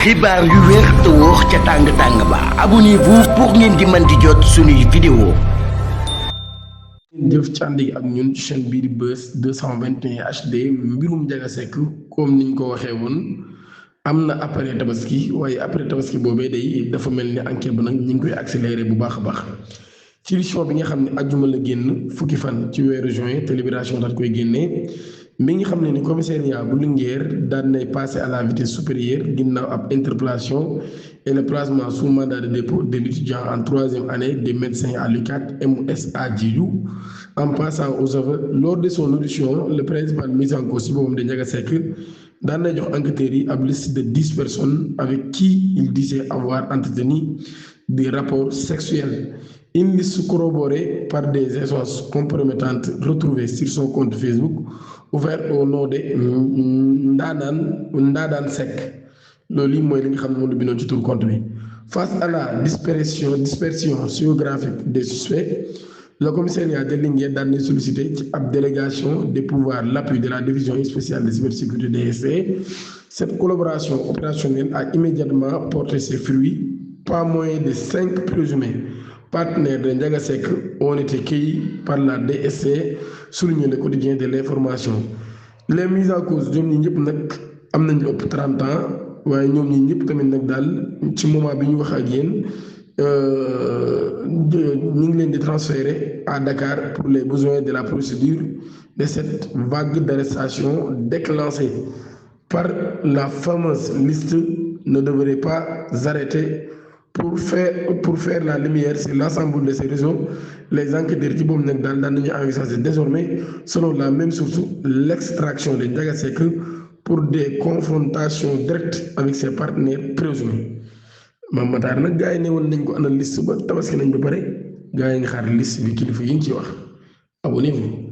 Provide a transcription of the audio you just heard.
xibaar yu wér te wóor ca tàng-tàng ba abonnez-vous pour ngeen di mën di jot suñuy vidéo. jëf ci ànd ak ñun ci chaîne bii di Buzz 221 HD mbirum Ndiaga Seck comme niñ ko waxee woon am na après tabaski waaye après tabaski boobee day dafa mel ni enquête ba nag ñu ngi koy accéléré bu baax a baax ci édition bi nga xam ne ajjuma la génn fukki fan ci weeru juin te Libération daal koy génnee mi ngi xam ne ni commissariat bu Linguère daan nay passé à la vitesse supérieure ginnaaw ab interpellation et le placement sous mandat de dépôt de l'étudiant en troisième année des médecins à l'UCAD MSA Diédhiou en passant aux aveux lors de son audition le principal mis en cause ci boppam de Ndiaga Seck daan nay jox enquêteurs yi ab liste de 10 personnes avec qui il disait avoir entretenu des rapports sexuels. Une liste corroborée par des essences compromettantes retrouvées sur son compte Facebook ouvert au nom de Ndadane Seck loolu yi mooy li nga xam ne moom la bindoon ci tur compte bi. Face à la dispersion géographique des suspects le commissariat de Linguère daan na sollicité ci ab délégation des pouvoirs l'appui de la division spéciale de cybersécurité DSC. Cette collaboration opérationnelle a immédiatement porté ses fruits. Pas moins de 5 présumés partenaires de Ndiaga Seck ont été cueillis par la DSC, souligne le quotidien de l'information. Les mises en cause ñoom ñi ñëpp nag am nañu ëpp 30 ans waaye ñoom ñi ñëpp tamit nag daal ci moment bi ñu wax ak yéen ñu ngi leen di transférer à Dakar pour les besoins de la procédure de cette vague d'arrestation déclenchée par la fameuse liste ne devrait pas arrêter. Pour faire la lumière sur l'ensemble de ces réseaux, les enquêteurs ci boobu nag daal daan nañu envisager désormais selon la même source l'extraction de Ndiaga Seck pour des confrontations directes avec ses partenaires présumés. Mame Matar nag gars yi ne woon nañ ko analyste ba tabaski nañ ba pare gars yi nga xaar liste bi kilifa yi ñu ciy wax abonnez-vous.